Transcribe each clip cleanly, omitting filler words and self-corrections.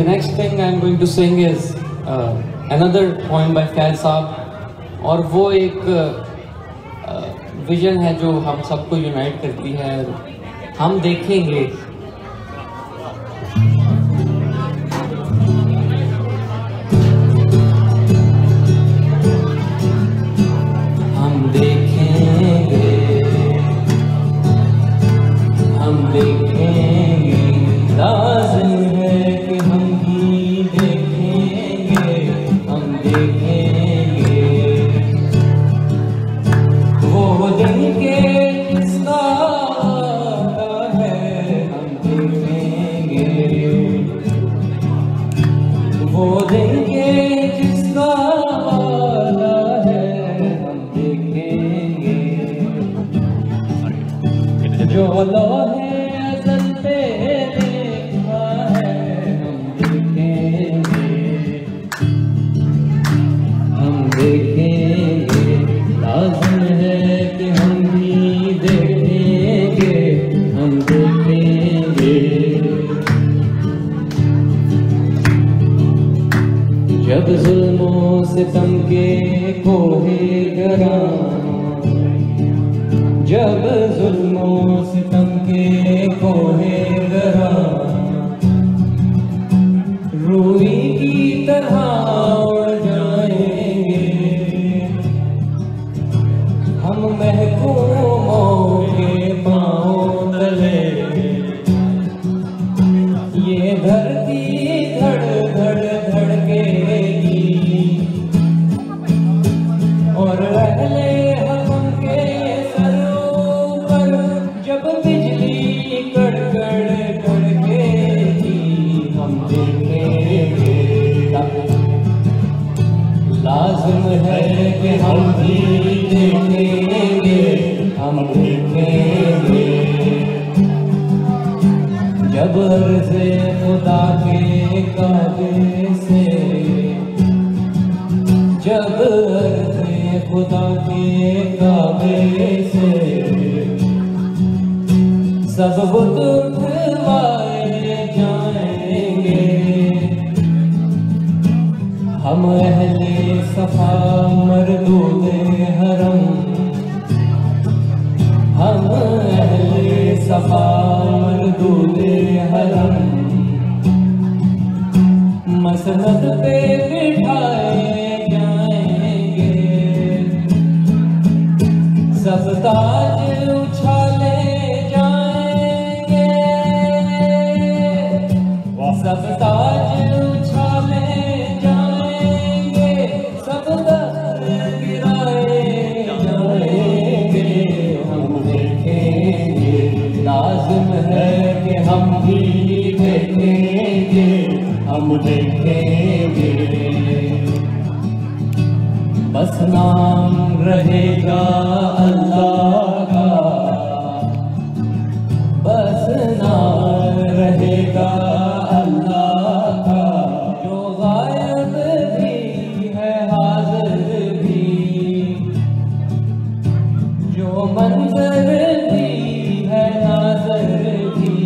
The next thing I'm going to sing is another poem by फैज़ साहब, और वो एक विजन है जो हम सबको यूनाइट करती है। हम देखेंगे लाज़िम है कि हम भी देखेंगे, हम देखेंगे वो दिन के किसका है, हम देखेंगे वो दिन के किसका है, हम देखेंगे जो लोहे अज़ल पे देखेंगे। लाज़िम है कि हम भी देखेंगे, हम देखेंगे जब जुल्मों सितम के कोहे गरा, जब जुल्मों सितम के कोहे गरा रूई की तरह महकूमों के पाँव तले ये धरती धड़ धड़ धड़केगी, और अहले हम के सरों पर जब बिजली कड़कड़ कड़केगी, हम देखेंगे। लाज़िम है कि हम भी देखेंगे, हम देखेंगे जब अर्ज़े खुदा के काबे से, जब अर्ज़े खुदा के काबे से सब बुत उठवाए जाएंगे। हम अहले सफा मरदूद हरम, हम अहले सफा मरदूद हरम मसनद पे बिठाए जाएंगे। सब ताज उछाले जाएंगे, सब ताज उछाले जाएंगे, सब दर गिराए जाएंगे, हम देखेंगे। लाज़िम है कि हम भी देखेंगे, हम देखेंगे बस नाम रहेगा अल्लाह का, बस नाम रहेगा अल्लाह का, जो गायब भी है हाज़िर भी, जो मंज़र भी है नाज़र भी,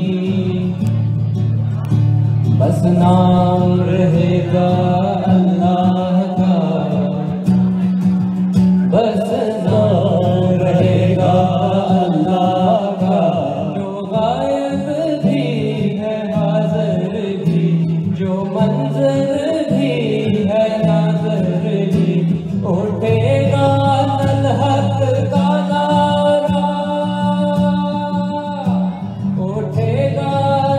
बस नाम रहेगा अल्लाह का, बस नाम रहेगा अल्लाह का, जो गायब भी है हाज़िर भी, जो मंज़र भी है नाज़र भी। उठेगा तलहक का नारा, उठेगा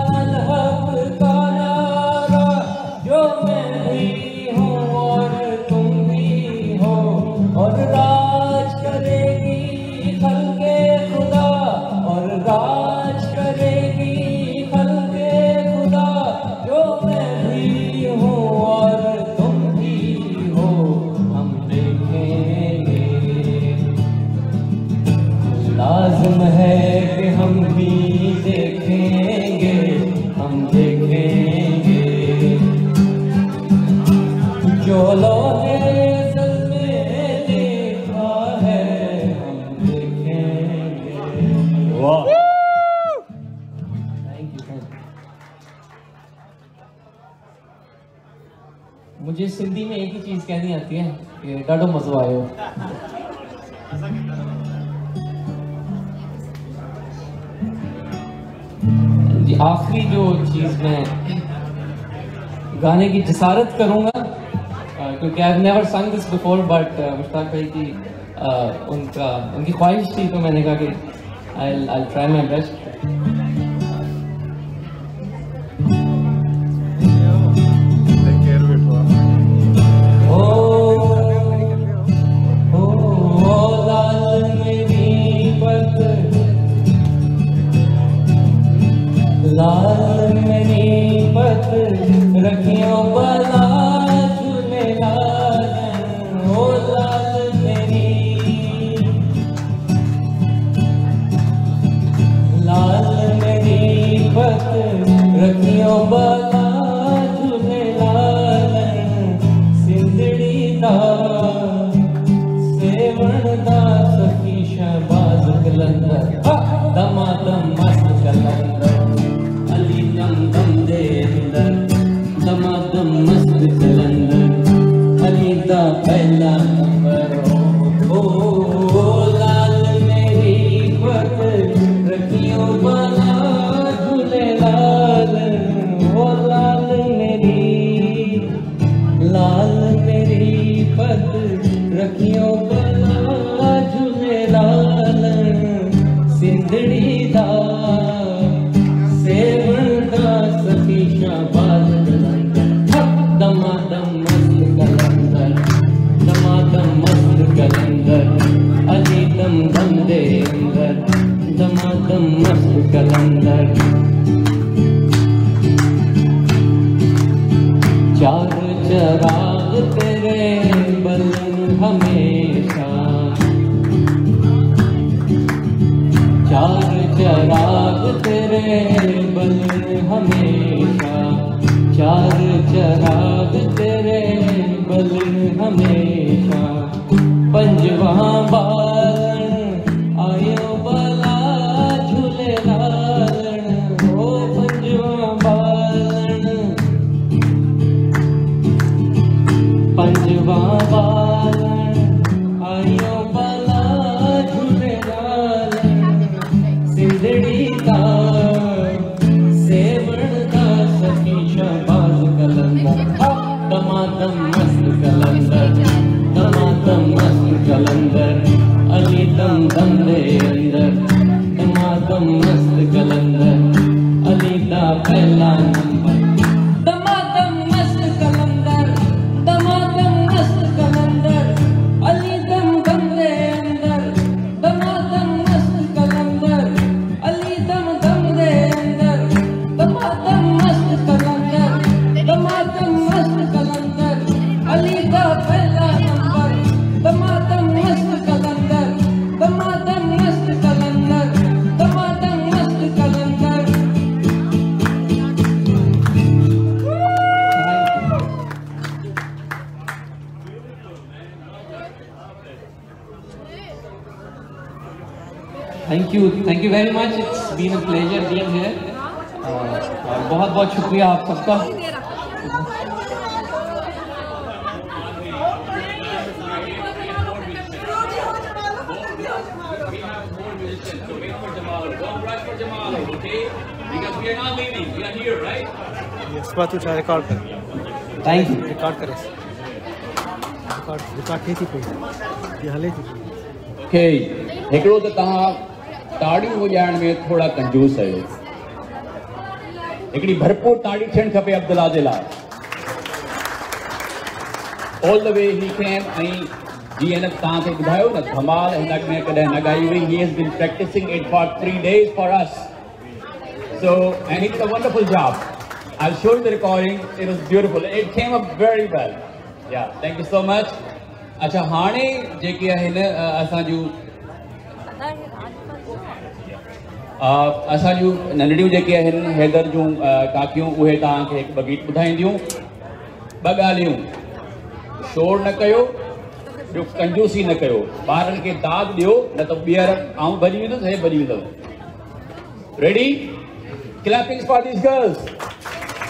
तलहक का नारा, जो मैं भी हूँ और तुम भी हो, और राज करेगी खल्क़े खुदा, और राज करेगी खल्क़े खुदा, जो मैं भी हूँ मुझे सिंधी में एक ही चीज कहनी आती है कि ॾाढो मज़ो आयो। आखिरी जो चीज मैं गाने की जसारत करूंगा, क्योंकि आई हैव नेवर संग दिस बिफोर, बट मुश्ताक भाई की उनकी ख्वाहिश थी, तो मैंने कहा कि आई ट्राई माय बेस्ट। लाल मेरी पत रखियो बला झूले लाल, ओ लाल मेरी, लाल मेरी पत रखियो बला झूले लाल, सिंधड़ी दा सेवण दा सखी शहबाज कलंदर, दमादम मस्त कलंदर, दम दे अंदर, दमादम मस्त कलंदर, अली दा पहला नंबर ओ लाल मेरी पत रखियो बला झूले लाल, ओ लाल मेरी, लाल मेरी पत रखियो बला झूले लाल, सिंधड़ी दा शहबाज कलंदर, दमादम मस्त कलंदर, दमादम मस्त कलंदर, अली दम दे अंदर, दमादम मस्त कलंदर। चार चराग तेरे बलन हमेशा, चार चराग तेरे बलन हमेशा, चार चराग तेरे बलन हमेशा, पंजवा बालन आयो बला झूले लालन, ओ पंजवा बालन, पंजवा बालन आयो बला झूले लालन, सिंधड़ी दा दमादम मस्त कलंदर, दमादम मस्त कलंदर, अली दम दे अंदर, दमादम मस्त कलंदर, अली दा पहला नंबर, दमादम मस्त कलंदर, दमादम मस्त कलंदर, अली दम दे अंदर, दमादम मस्त कलंदर, अली दम दे अंदर, दमादम मस्त कलंदर, दमादम मस्त कलंदर, अली दा पहला नंबर, दमादम मस्त कलंदर, दमादम मस्त कलंदर, दमादम मस्त कलंदर। Thank you very much. It's been a pleasure being here. बहुत बहुत शुक्रिया आप सबका। रिकॉर्ड कर, थैंक यू। रिकॉर्ड करे, रिकॉर्ड थी कोई ये हले थी। ओके, हिकिड़ो त तव्हां ताड़ियूं वॼाइण में थोड़ा कंजूस आहियो, हिकिड़ी भरपूर ताड़ी थियण खपे अब्दुल्ला जे लाइ, all the way he can. ऐं जीअं न तव्हांखे ॿुधायो न धमाल हिन में कॾहिं न ॻाई हुई, he has been practicing it for 3 days for us, so and he did a wonderful job. I'll show you the recording. It was beautiful. It came up very well. Yeah, thank you so much. अच्छा हाणे जेके आहिनि असांजूं नंढड़ियूं जेके आहिनि हैदर जूं काकियूं, उहे तव्हांखे हिकु ॿ गीत ॿुधाईंदियूं। ॿ ॻाल्हियूं, शोर न कयो, ॿियो कंजूसी न कयो, ॿारनि खे दाद ॾियो, न त ॿीहर आऊं भॼी वेंदुसि, हे भॼी वेंदव। Ready? Clapping for these girls.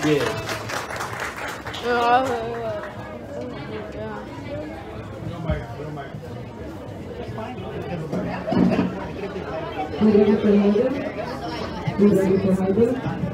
Yeah. We're ready for Haider.